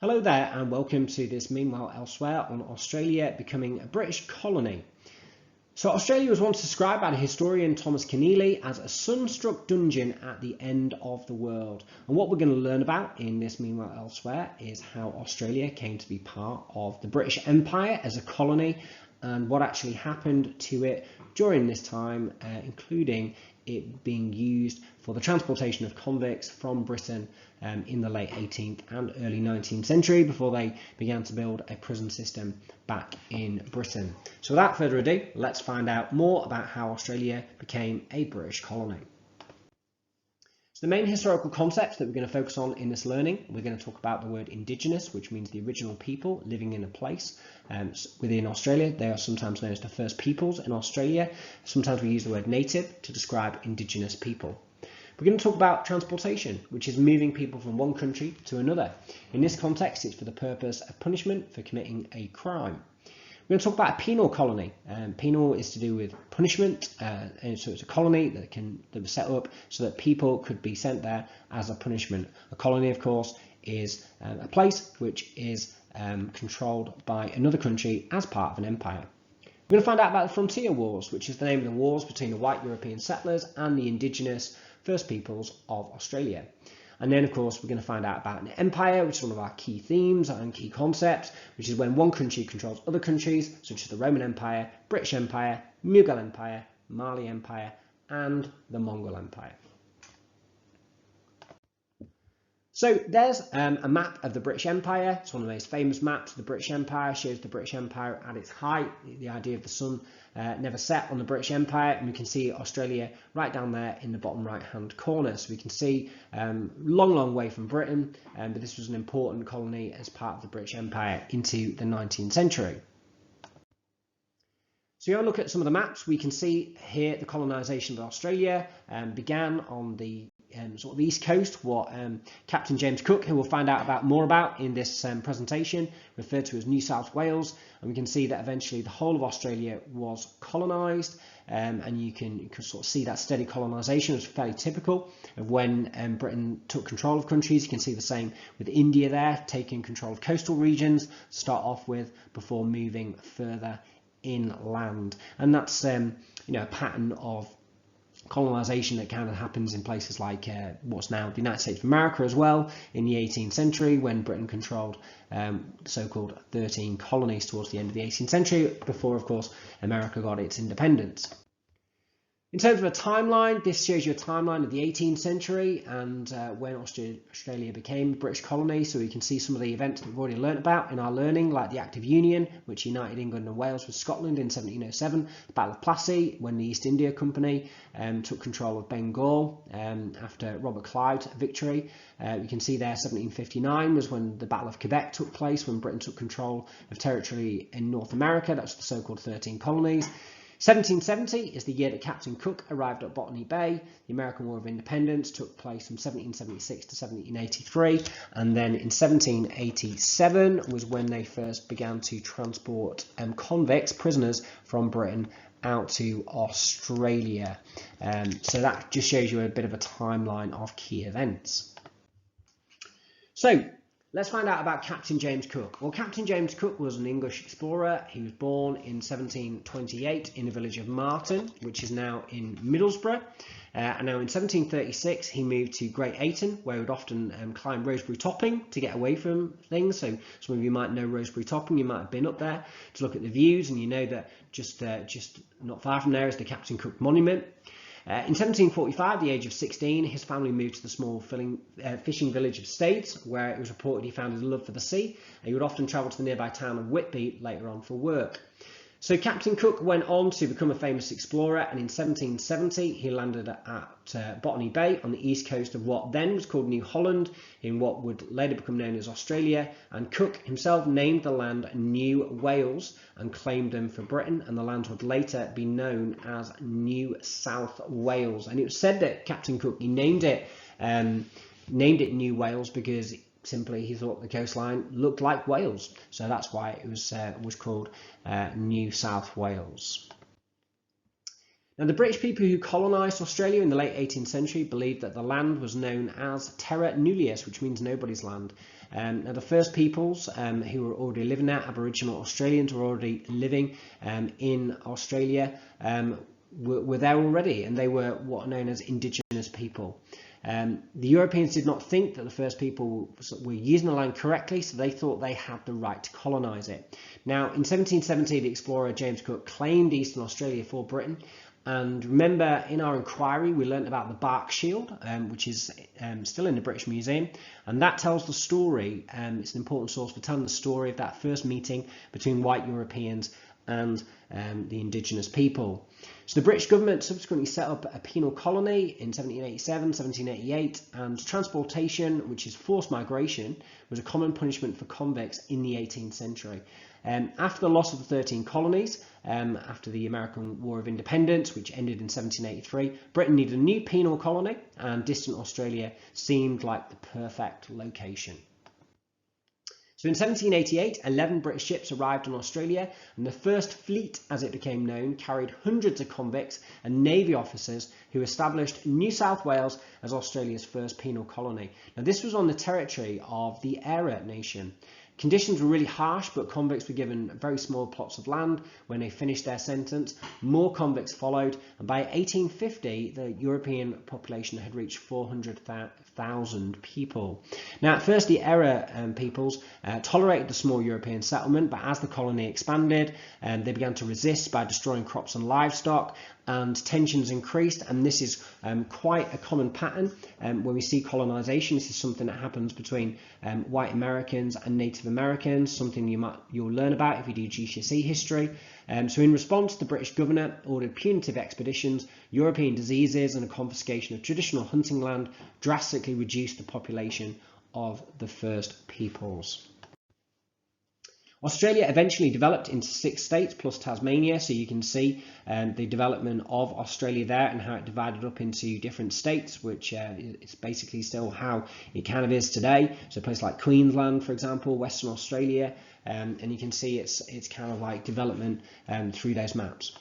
Hello there and welcome to this Meanwhile Elsewhere on Australia becoming a British colony. So Australia was once described by the historian Thomas Keneally as a sun-struck dungeon at the end of the world. And what we're going to learn about in this Meanwhile Elsewhere is how Australia came to be part of the British Empire as a colony and what actually happened to it during this time, including it being used for the transportation of convicts from Britain in the late 18th and early 19th century before they began to build a prison system back in Britain. So without further ado, let's find out more about how Australia became a British colony. So the main historical concepts that we're going to focus on in this learning, we're going to talk about the word indigenous, which means the original people living in a place within Australia. They are sometimes known as the first peoples in Australia. Sometimes we use the word native to describe indigenous people. We're going to talk about transportation, which is moving people from one country to another. In this context, it's for the purpose of punishment for committing a crime. We're going to talk about a penal colony. Penal is to do with punishment, and so it's a colony that was set up so that people could be sent there as a punishment. A colony, of course, is a place which is controlled by another country as part of an empire. We're going to find out about the Frontier Wars, which is the name of the wars between the white European settlers and the indigenous First Peoples of Australia. And then, of course, we're going to find out about an empire, which is one of our key themes and key concepts, which is when one country controls other countries, such as the Roman Empire, British Empire, Mughal Empire, Mali Empire, and the Mongol Empire. So there's a map of the British Empire. It's one of the most famous maps of the British Empire. Shows the British Empire at its height, the idea of the sun never set on the British Empire, and we can see Australia right down there in the bottom right hand corner. So we can see long way from Britain, but this was an important colony as part of the British Empire into the 19th century. So if you look at some of the maps, we can see here the colonisation of Australia began on the sort of east coast, what Captain James Cook, who we'll find out more about in this presentation, referred to as New South Wales. And we can see that eventually the whole of Australia was colonised, and you can sort of see that steady colonisation was fairly typical of when Britain took control of countries. You can see the same with India there, taking control of coastal regions to start off with before moving further inland. And that's a pattern of colonisation that kind of happens in places like what's now the United States of America as well in the 18th century, when Britain controlled the so-called 13 colonies towards the end of the 18th century, before, of course, America got its independence. In terms of a timeline, this shows you a timeline of the 18th century and when Australia became a British colony. So we can see some of the events that we've already learnt about in our learning, like the Act of Union, which united England and Wales with Scotland in 1707, the Battle of Plassey, when the East India Company took control of Bengal after Robert Clive's victory. We can see there 1759 was when the Battle of Quebec took place, when Britain took control of territory in North America. That's the so-called 13 colonies. 1770 is the year that Captain Cook arrived at Botany Bay. The American War of Independence took place from 1776 to 1783, and then in 1787 was when they first began to transport convicts, prisoners from Britain out to Australia. So that just shows you a bit of a timeline of key events. So let's find out about Captain James Cook. Well, Captain James Cook was an English explorer. He was born in 1728 in the village of Marton, which is now in Middlesbrough. And now in 1736, he moved to Great Ayton, where he would often climb Rosebery Topping to get away from things. So some of you might know Rosebery Topping. You might have been up there to look at the views, and you know that just not far from there is the Captain Cook Monument. In 1745, the age of 16, his family moved to the small fishing village of Stades, where it was reported he found his love for the sea, and he would often travel to the nearby town of Whitby later on for work. So Captain Cook went on to become a famous explorer, and in 1770 he landed at Botany Bay on the east coast of what then was called New Holland, in what would later become known as Australia, and Cook himself named the land New Wales and claimed them for Britain, and the land would later be known as New South Wales. And it was said that Captain Cook, he named it New Wales because simply he thought the coastline looked like Wales, so that's why it was called New South Wales. Now, the British people who colonised Australia in the late 18th century believed that the land was known as Terra Nullius, which means nobody's land. Now, the first peoples who were already living there, Aboriginal Australians, were already living in Australia, were there already, and they were what are known as indigenous people. The Europeans did not think that the first people were using the land correctly, so they thought they had the right to colonise it. Now, in 1770, the explorer James Cook claimed Eastern Australia for Britain. And remember, in our inquiry, we learnt about the bark shield, which is still in the British Museum. And that tells the story. It's an important source for telling the story of that first meeting between white Europeans and the indigenous people. So the British government subsequently set up a penal colony in 1787, 1788, and transportation, which is forced migration, was a common punishment for convicts in the 18th century. After the loss of the 13 colonies, after the American War of Independence, which ended in 1783, Britain needed a new penal colony, and distant Australia seemed like the perfect location. So in 1788, 11 British ships arrived in Australia, and the first fleet, as it became known, carried hundreds of convicts and Navy officers who established New South Wales as Australia's first penal colony. Now, this was on the territory of the Terra Nation. Conditions were really harsh, but convicts were given very small plots of land when they finished their sentence. More convicts followed, and by 1850, the European population had reached 400,000 people. Now, at first, the Terra peoples tolerated the small European settlement, but as the colony expanded, they began to resist by destroying crops and livestock, and tensions increased. And this is quite a common pattern when we see colonisation. This is something that happens between white Americans and Native Americans, something you'll learn about if you do GCSE history. So in response, the British governor ordered punitive expeditions, European diseases, and a confiscation of traditional hunting land drastically reduced the population of the first peoples. Australia eventually developed into 6 states plus Tasmania, so you can see the development of Australia there and how it divided up into different states, which is basically still how it kind of is today. So places like Queensland, for example, Western Australia, and you can see it's kind of like development through those maps.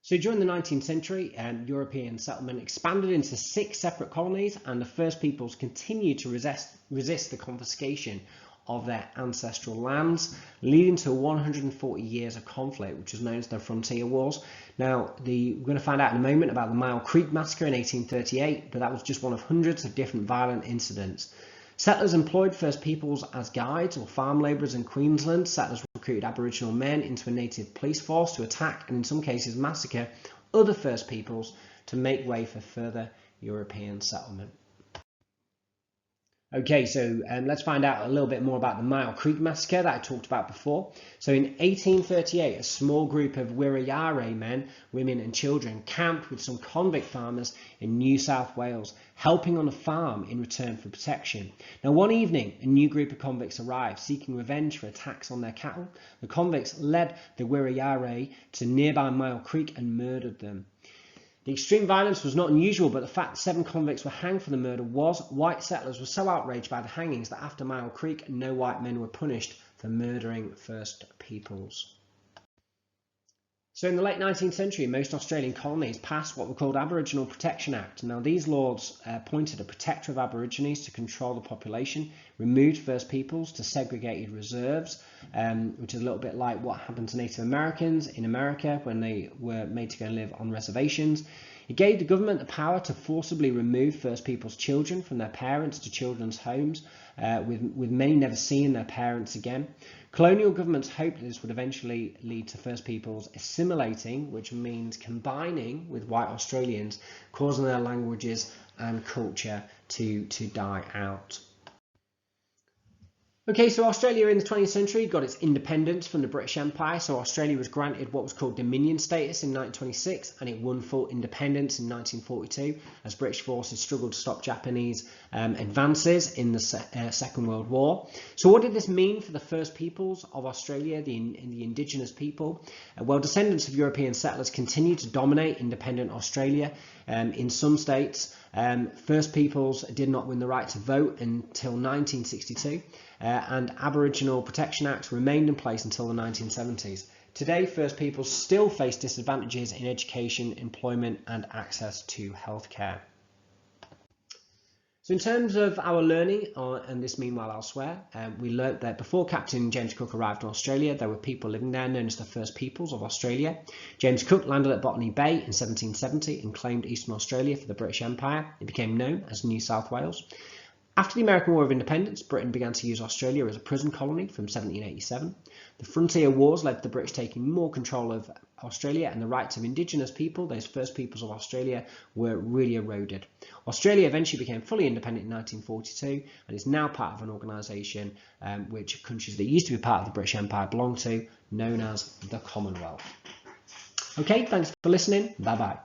So during the 19th century, European settlement expanded into 6 separate colonies, and the first peoples continued to resist the confiscation of their ancestral lands, leading to 140 years of conflict, which is known as the Frontier Wars. Now, we're going to find out in a moment about the Mile Creek Massacre in 1838, but that was just one of hundreds of different violent incidents. Settlers employed First Peoples as guides or farm labourers in Queensland. Settlers recruited Aboriginal men into a native police force to attack and in some cases massacre other First Peoples to make way for further European settlement. Okay, so let's find out a little bit more about the Mile Creek Massacre that I talked about before. So in 1838, a small group of Wirrayare men, women and children camped with some convict farmers in New South Wales, helping on a farm in return for protection. Now, one evening, a new group of convicts arrived, seeking revenge for attacks on their cattle. The convicts led the Wirrayare to nearby Mile Creek and murdered them. The extreme violence was not unusual, but the fact 7 convicts were hanged for the murder was. White settlers were so outraged by the hangings that after Mile Creek, no white men were punished for murdering First Peoples. So in the late 19th century, most Australian colonies passed what were called Aboriginal Protection Act. Now, these laws appointed a protector of Aborigines to control the population, removed First Peoples to segregated reserves, which is a little bit like what happened to Native Americans in America when they were made to go and live on reservations. It gave the government the power to forcibly remove First Peoples' children from their parents to children's homes, with many never seeing their parents again. Colonial governments hoped this would eventually lead to First Peoples assimilating, which means combining with white Australians, causing their languages and culture to die out. Okay, so Australia in the 20th century got its independence from the British Empire, so Australia was granted what was called Dominion status in 1926, and it won full independence in 1942 as British forces struggled to stop Japanese advances in the Second World War. So what did this mean for the First Peoples of Australia, the indigenous people? Well, descendants of European settlers continued to dominate independent Australia. In some states, First Peoples did not win the right to vote until 1962. And Aboriginal Protection Act remained in place until the 1970s. Today, First Peoples still face disadvantages in education, employment, and access to healthcare. So in terms of our learning, and this meanwhile elsewhere, we learnt that before Captain James Cook arrived in Australia, there were people living there known as the First Peoples of Australia. James Cook landed at Botany Bay in 1770 and claimed Eastern Australia for the British Empire. It became known as New South Wales. After the American War of Independence, Britain began to use Australia as a prison colony from 1787. The frontier wars led to the British taking more control of Australia, and the rights of Indigenous people, those First Peoples of Australia, were really eroded. Australia eventually became fully independent in 1942 and is now part of an organisation which countries that used to be part of the British Empire belong to, known as the Commonwealth. Okay, thanks for listening. Bye bye.